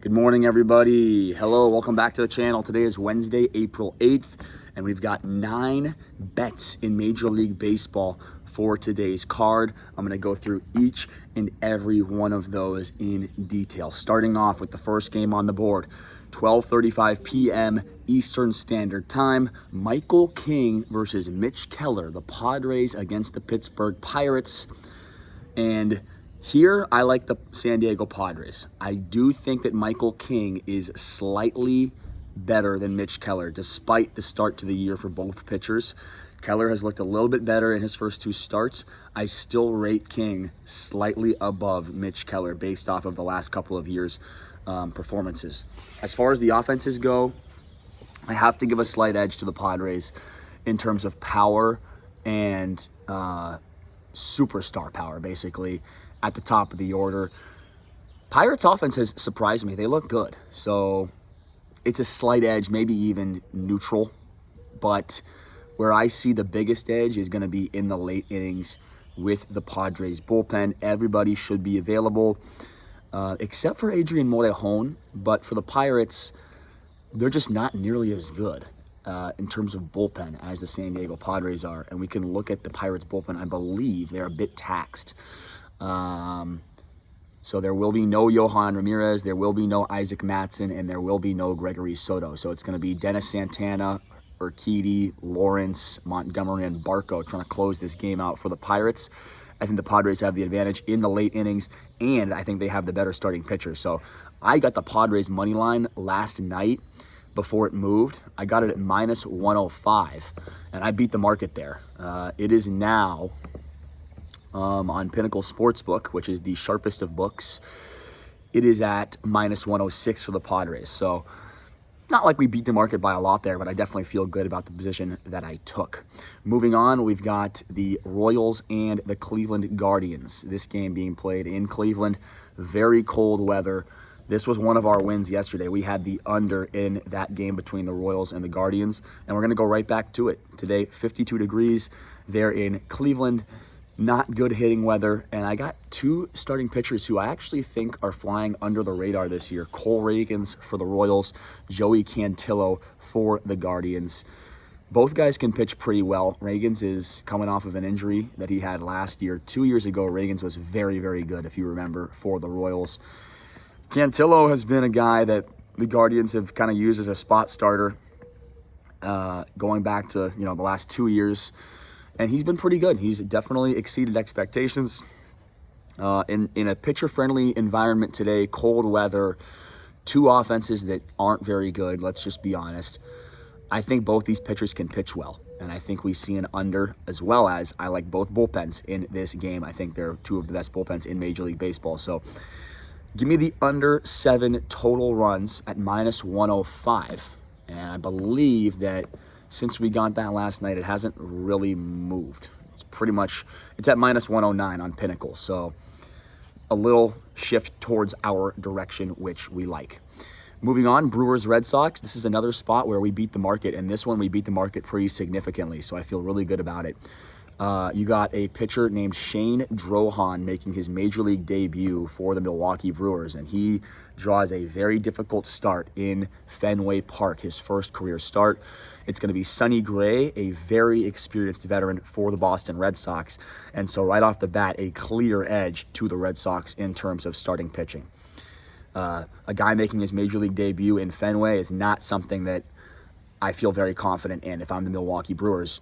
Good morning, everybody. Hello, welcome back to the channel. Today is Wednesday, April 8th, and we've got 9 bets in Major League Baseball for today's card. I'm going to go through each and every one of those in detail. Starting off with the first game on the board, 12:35 p.m. Eastern Standard Time, Michael King versus Mitch Keller, the Padres against the Pittsburgh Pirates. And here, I like the San Diego Padres. I do think that Michael King is slightly better than Mitch Keller, despite the start to the year for both pitchers. Keller has looked a little bit better in his first 2 starts. I still rate King slightly above Mitch Keller based off of the last couple of years' performances. As far as the offenses go, I have to give a slight edge to the Padres in terms of power and superstar power, basically, at the top of the order. Pirates offense has surprised me. They look good. So it's a slight edge, maybe even neutral. But where I see the biggest edge is going to be in the late innings with the Padres bullpen. Everybody should be available, except for Adrian Morejon. But for the Pirates, they're just not nearly as good in terms of bullpen as the San Diego Padres are. And we can look at the Pirates bullpen. I believe they're a bit taxed. So there will be no Johan Ramirez, there will be no Isaac Matson, and there will be no Gregory Soto. So it's going to be Dennis Santana, Urquidy, Lawrence, Montgomery, and Barco trying to close this game out for the Pirates. I think the Padres have the advantage in the late innings, and I think they have the better starting pitcher. So I got the Padres money line last night before it moved. I got it at minus 105, and I beat the market there. It is now on Pinnacle Sportsbook, which is the sharpest of books. It is at minus 106 for the Padres. So not like we beat the market by a lot there, but I definitely feel good about the position that I took. Moving on, we've got the Royals and the Cleveland Guardians. This game being played in Cleveland. Very cold weather. This was one of our wins yesterday. We had the under in that game between the Royals and the Guardians, and we're going to go right back to it. Today, 52 degrees there in Cleveland. Not good hitting weather, and I got 2 starting pitchers who I actually think are flying under the radar this year. Cole Ragans for the Royals, Joey Cantillo for the Guardians. Both guys can pitch pretty well. Ragans is coming off of an injury that he had last year. 2 years ago, Ragans was very, very good, if you remember, for the Royals. Cantillo has been a guy that the Guardians have kind of used as a spot starter going back to the last 2 years. And he's been pretty good. He's definitely exceeded expectations. In a pitcher-friendly environment today, cold weather, 2 offenses that aren't very good, let's just be honest. I think both these pitchers can pitch well. And I think we see an under, as well as I like both bullpens in this game. I think they're 2 of the best bullpens in Major League Baseball. So give me the under 7 total runs at minus 105. And I believe that since we got that last night, it hasn't really moved. It's at minus 109 on Pinnacle. So a little shift towards our direction, which we like. Moving on, Brewers Red Sox. This is another spot where we beat the market, and this one we beat the market pretty significantly, so I feel really good about it. You got a pitcher named Shane Drohan making his Major League debut for the Milwaukee Brewers, and he draws a very difficult start in Fenway Park, his first career start. It's going to be Sonny Gray, a very experienced veteran for the Boston Red Sox, and so right off the bat, a clear edge to the Red Sox in terms of starting pitching. A guy making his Major League debut in Fenway is not something that I feel very confident in if I'm the Milwaukee Brewers.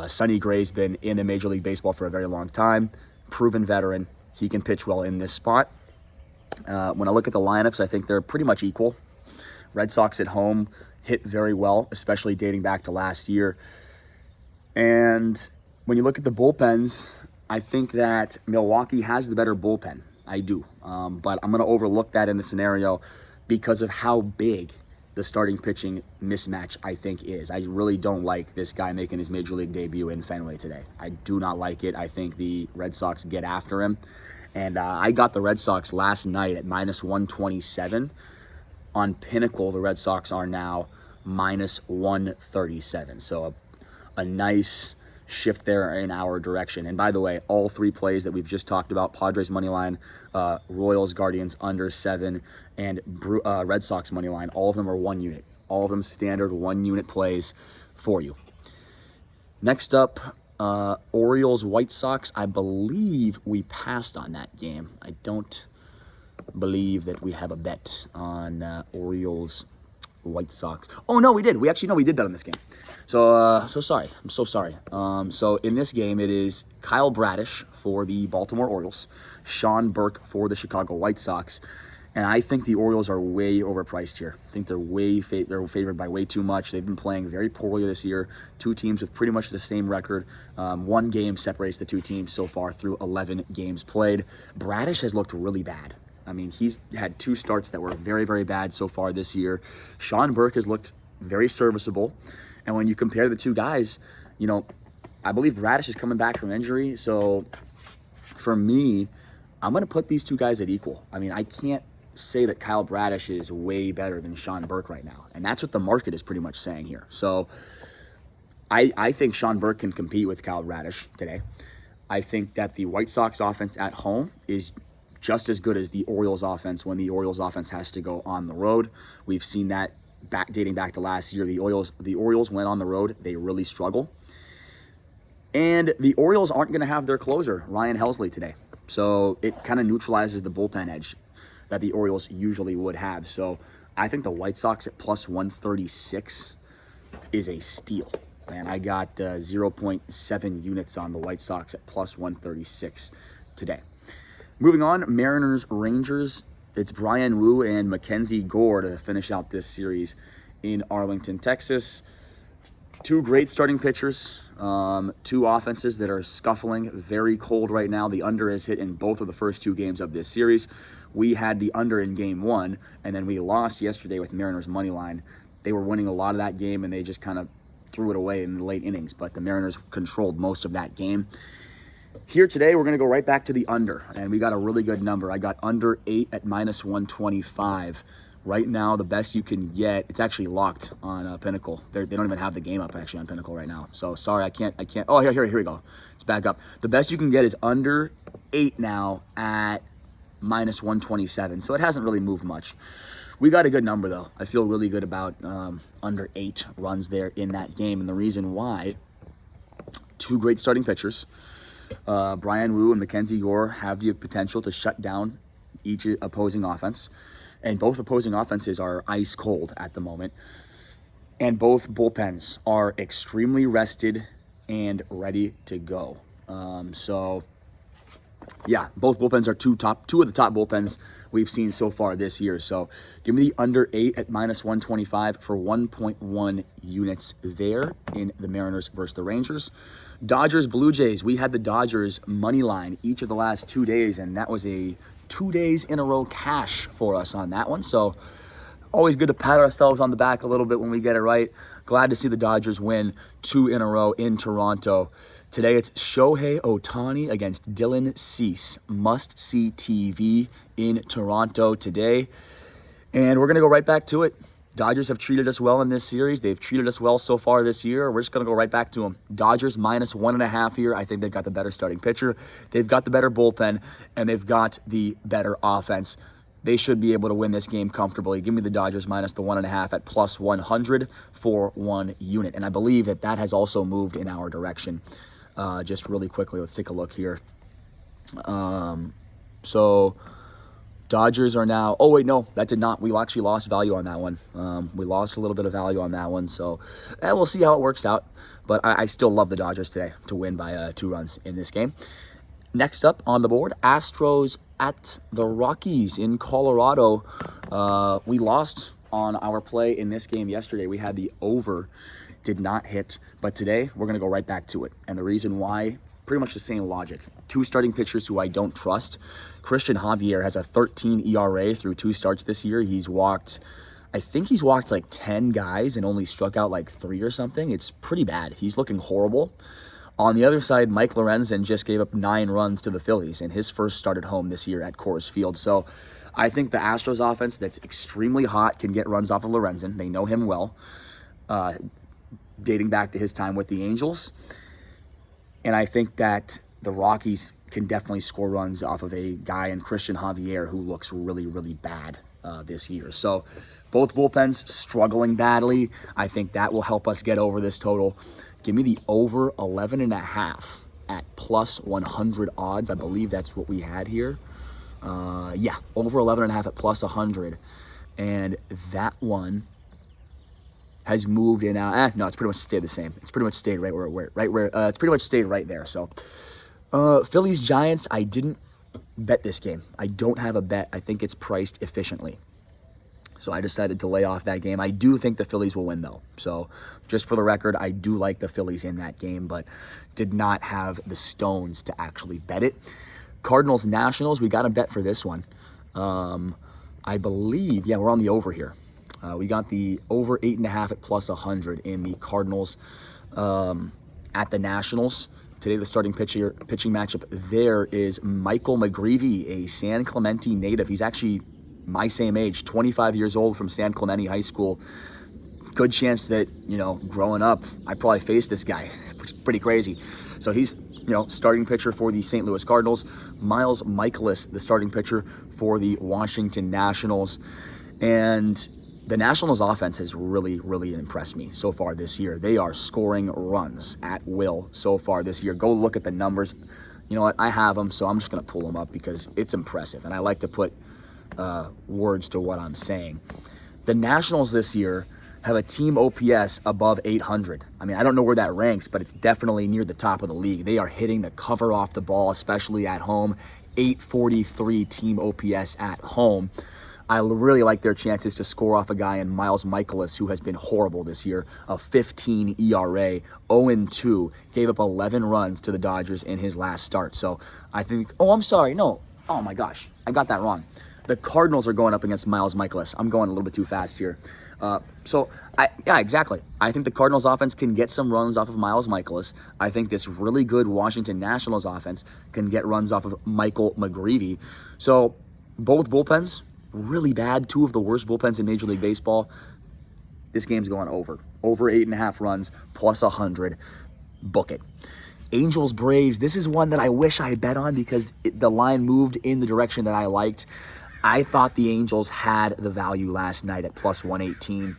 Sonny Gray's been in the Major League Baseball for a very long time, proven veteran. He can pitch well in this spot. When I look at the lineups, I think they're pretty much equal. Red Sox at home hit very well, especially dating back to last year. And when you look at the bullpens, I think that Milwaukee has the better bullpen. I do. But I'm going to overlook that in the scenario because of how big the starting pitching mismatch, I think, is. I really don't like this guy making his Major League debut in Fenway today. I do not like it. I think the Red Sox get after him. And I got the Red Sox last night at minus 127. On Pinnacle, the Red Sox are now minus 137. So a nice shift there in our direction. And by the way, all three plays that we've just talked about, Padres money line, Royals, Guardians under 7, and Red Sox money line, all of them are 1 unit. All of them standard 1 unit plays for you. Next up, Orioles, White Sox. I believe we passed on that game. I don't believe that we have a bet on Orioles, White Sox. Oh, no, we did. We did bet on this game. So sorry. I'm so sorry. So in this game, it is Kyle Bradish for the Baltimore Orioles, Sean Burke for the Chicago White Sox. And I think the Orioles are way overpriced here. I think they're favored by way too much. They've been playing very poorly this year. 2 teams with pretty much the same record. 1 game separates the 2 teams so far through 11 games played. Bradish has looked really bad. I mean, he's had 2 starts that were very, very bad so far this year. Sean Burke has looked very serviceable. And when you compare the 2 guys, you know, I believe Bradish is coming back from injury. So for me, I'm going to put these 2 guys at equal. I mean, I can't say that Kyle Bradish is way better than Sean Burke right now. And that's what the market is pretty much saying here. So I think Sean Burke can compete with Kyle Bradish today. I think that the White Sox offense at home is just as good as the Orioles offense when the Orioles offense has to go on the road. We've seen that dating back to last year. The Orioles went on the road. They really struggle. And the Orioles aren't going to have their closer, Ryan Helsley, today. So it kind of neutralizes the bullpen edge that the Orioles usually would have. So I think the White Sox at plus 136 is a steal. And I got 0.7 units on the White Sox at plus 136 today. Moving on, Mariners, Rangers. It's Brian Wu and Mackenzie Gore to finish out this series in Arlington, Texas. 2 great starting pitchers, 2 offenses that are scuffling, very cold right now. The under is hit in both of the first 2 games of this series. We had the under in game 1, and then we lost yesterday with Mariners money line. They were winning a lot of that game, and they just kind of threw it away in the late innings, but the Mariners controlled most of that game. Here today, we're going to go right back to the under, and we got a really good number. I got under 8 at minus 125. Right now, the best you can get, it's actually locked on Pinnacle. They don't even have the game up actually on Pinnacle right now. So sorry, I can't. Oh, here we go. It's back up. The best you can get is under 8 now at minus 127. So it hasn't really moved much. We got a good number though. I feel really good about under 8 runs there in that game. And the reason why, 2 great starting pitchers, Brian Wu and Mackenzie Gore, have the potential to shut down each opposing offense. And both opposing offenses are ice cold at the moment. And both bullpens are extremely rested and ready to go. So, yeah, both bullpens are two of the top bullpens we've seen so far this year. So give me the under 8 at minus 125 for 1.1 units there in the Mariners versus the Rangers. Dodgers, Blue Jays. We had the Dodgers money line each of the last 2 days, and that was a 2 days in a row cash for us on that one. So always good to pat ourselves on the back a little bit when we get it right. Glad to see the Dodgers win 2 in a row in Toronto. Today it's Shohei Ohtani against Dylan Cease. Must-see TV in Toronto today. And we're going to go right back to it. Dodgers have treated us well in this series. They've treated us well so far this year. We're just going to go right back to them. Dodgers minus 1.5 here. I think they've got the better starting pitcher. They've got the better bullpen, and they've got the better offense. They should be able to win this game comfortably. Give me the Dodgers minus the 1.5 at plus 100 for 1 unit. And I believe that has also moved in our direction. Just really quickly, let's take a look here. So Dodgers are now, oh wait, no, that did not. We actually lost value on that one. We lost a little bit of value on that one. So we'll see how it works out. But I still love the Dodgers today to win by 2 runs in this game. Next up on the board, Astros at the Rockies in Colorado. We lost on our play in this game yesterday. We had the over, did not hit. But today, we're going to go right back to it. And the reason why, pretty much the same logic. 2 starting pitchers who I don't trust. Christian Javier has a 13 ERA through 2 starts this year. I think he's walked like 10 guys and only struck out like 3 or something. It's pretty bad. He's looking horrible. On the other side, Mike Lorenzen just gave up 9 runs to the Phillies in his first start at home this year at Coors Field. So I think the Astros offense that's extremely hot can get runs off of Lorenzen. They know him well, dating back to his time with the Angels. And I think that the Rockies can definitely score runs off of a guy in Christian Javier who looks really, really bad this year. So both bullpens struggling badly. I think that will help us get over this total. Give me the over 11.5 at plus 100 odds. I believe that's what we had here. Yeah, over 11.5 at plus 100. And that one has moved in out. No, it's pretty much stayed the same. It's pretty much stayed right where it's pretty much stayed right there. So Phillies Giants, I didn't bet this game. I don't have a bet. I think it's priced efficiently. So I decided to lay off that game. I do think the Phillies will win, though. So just for the record, I do like the Phillies in that game, but did not have the stones to actually bet it. Cardinals Nationals, we got a bet for this one. I believe, yeah, we're on the over here. We got the over 8.5 at plus 100 in the Cardinals at the Nationals. Today, the starting pitching matchup there is Michael McGreevy, a San Clemente native. He's actually my same age, 25 years old, from San Clemente High School. Good chance that, growing up, I probably faced this guy. Pretty crazy. So he's, starting pitcher for the St. Louis Cardinals. Miles Michaelis, the starting pitcher for the Washington Nationals. And the Nationals offense has really, really impressed me so far this year. They are scoring runs at will so far this year. Go look at the numbers. You know what? I have them, so I'm just going to pull them up because it's impressive. And I like to put words to what I'm saying. The Nationals this year have a team OPS above 800. I mean, I don't know where that ranks, but it's definitely near the top of the league. They are hitting the cover off the ball, especially at home. 843 team OPS at home. I really like their chances to score off a guy in Miles Michaelis, who has been horrible this year. A 15 ERA, 0-2, gave up 11 runs to the Dodgers in his last start. So I think, I'm sorry, no. Oh my gosh, I got that wrong. The Cardinals are going up against Miles Michaelis. I'm going a little bit too fast here. Yeah, exactly. I think the Cardinals offense can get some runs off of Miles Michaelis. I think this really good Washington Nationals offense can get runs off of Michael McGreevy. So both bullpens, really bad. Two of the worst bullpens in Major League Baseball. This game's going over. Over 8.5 runs, plus 100. Book it. Angels Braves, this is one that I wish I bet on because the line moved in the direction that I liked. I thought the Angels had the value last night at plus 118,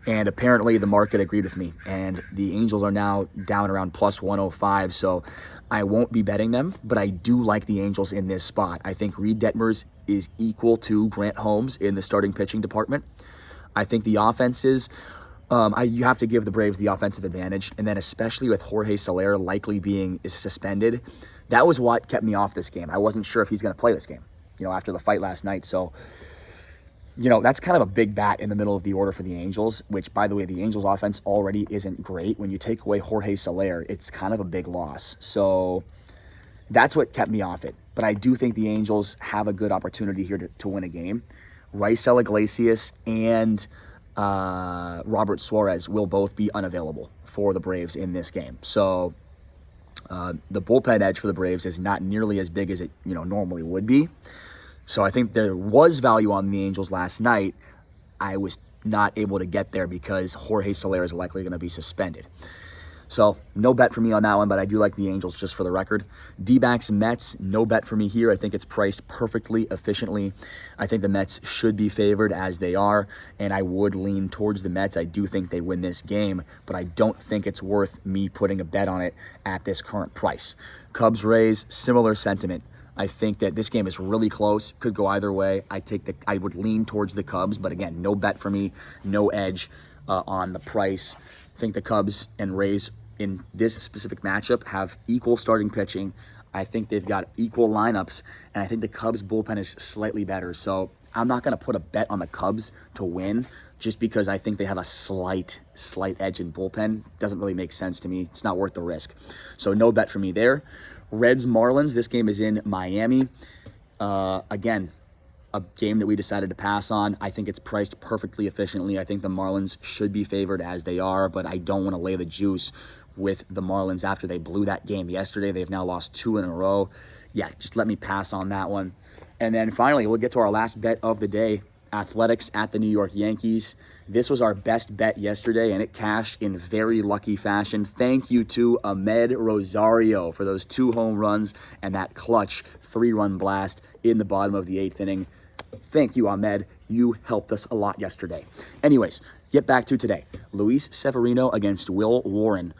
and apparently the market agreed with me, and the Angels are now down around plus 105, so I won't be betting them, but I do like the Angels in this spot. I think Reed Detmers is equal to Grant Holmes in the starting pitching department. I think the offenses, you have to give the Braves the offensive advantage, and then especially with Jorge Soler likely being suspended, that was what kept me off this game. I wasn't sure if he's going to play this game, after the fight last night. So, that's kind of a big bat in the middle of the order for the Angels, which, by the way, the Angels offense already isn't great. When you take away Jorge Soler, it's kind of a big loss. So that's what kept me off it. But I do think the Angels have a good opportunity here to win a game. Raisel Iglesias and Robert Suarez will both be unavailable for the Braves in this game. So the bullpen edge for the Braves is not nearly as big as it normally would be. So I think there was value on the Angels last night. I was not able to get there because Jorge Soler is likely going to be suspended. So no bet for me on that one, but I do like the Angels just for the record. D-backs, Mets, no bet for me here. I think it's priced perfectly, efficiently. I think the Mets should be favored as they are, and I would lean towards the Mets. I do think they win this game, but I don't think it's worth me putting a bet on it at this current price. Cubs, Rays, similar sentiment. I think that this game is really close. Could go either way. I would lean towards the Cubs, but again, no bet for me, no edge on the price. I think the Cubs and Rays in this specific matchup have equal starting pitching. I think they've got equal lineups, and I think the Cubs bullpen is slightly better. So I'm not going to put a bet on the Cubs to win just because I think they have a slight edge in bullpen. Doesn't really make sense to me. It's not worth the risk. So no bet for me there. Reds, Marlins, this game is in Miami. Again, a game that we decided to pass on. I think it's priced perfectly efficiently. I think the Marlins should be favored as they are, but I don't want to lay the juice with the Marlins after they blew that game yesterday. They've now lost 2 in a row. Yeah, just let me pass on that one. And then finally, we'll get to our last bet of the day. Athletics at the New York Yankees. This was our best bet yesterday, and it cashed in very lucky fashion. Thank you to Ahmed Rosario for those 2 home runs and that clutch 3-run blast in the bottom of the 8th inning. Thank you, Ahmed. You helped us a lot yesterday. Anyways, get back to today. Luis Severino against Will Warren.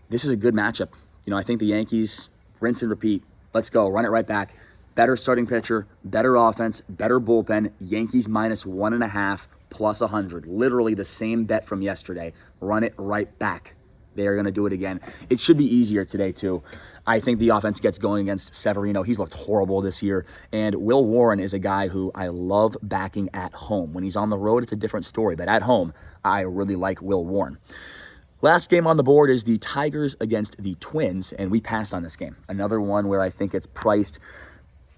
This is a good matchup. You know, I think the Yankees, rinse and repeat. Let's go. Run it right back. Better starting pitcher, better offense, better bullpen. Yankees minus 1.5 plus 100. Literally the same bet from yesterday. Run it right back. They are going to do it again. It should be easier today, too. I think the offense gets going against Severino. He's looked horrible this year. And Will Warren is a guy who I love backing at home. When he's on the road, it's a different story. But at home, I really like Will Warren. Last game on the board is the Tigers against the Twins, and we passed on this game. Another one where I think it's priced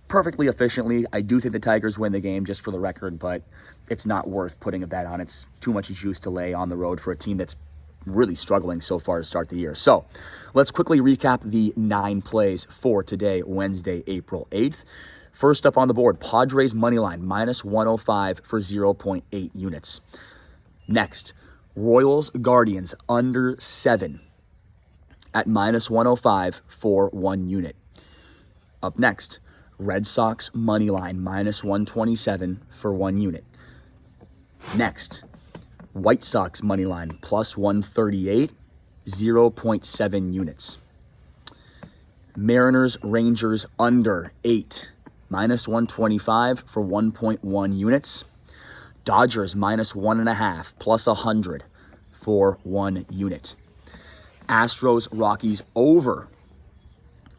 perfectly efficiently. I do think the Tigers win the game, just for the record, but it's not worth putting a bet on. It's too much juice to lay on the road for a team that's really struggling so far to start the year. So let's quickly recap the 9 plays for today, Wednesday, April 8th. First up on the board, Padres moneyline, minus 105 for 0.8 units. Next, Royals Guardians under 7 at minus 105 for 1 unit. Up next, Red Sox moneyline, minus 127 for 1 unit. Next, White Sox moneyline, plus 138, 0.7 units. Mariners Rangers under 8, minus 125 for 1.1 units. Dodgers minus 1.5, plus 100 for 1 unit. Astros Rockies over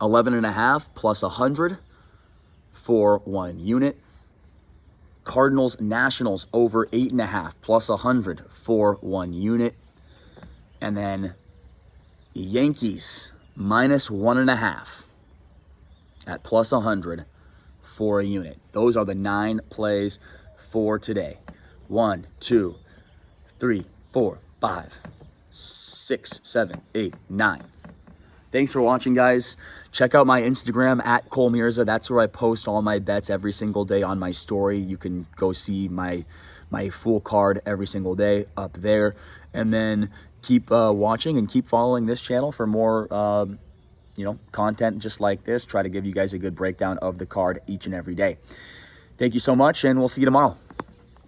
11.5 plus 100 for 1 unit. Cardinals Nationals over 8.5 plus 100 for 1 unit. And then Yankees minus 1.5 at plus 100 for a unit. Those are the 9 plays for today. 1, 2, 3, 4, 5, 6, 7, 8, 9. Thanks for watching, guys. Check out my Instagram at Cole Mirza. That's where I post all my bets every single day on my story. You can go see my full card every single day up there. And then keep watching and keep following this channel for more content just like this. Try to give you guys a good breakdown of the card each and every day. Thank you so much, and we'll see you tomorrow.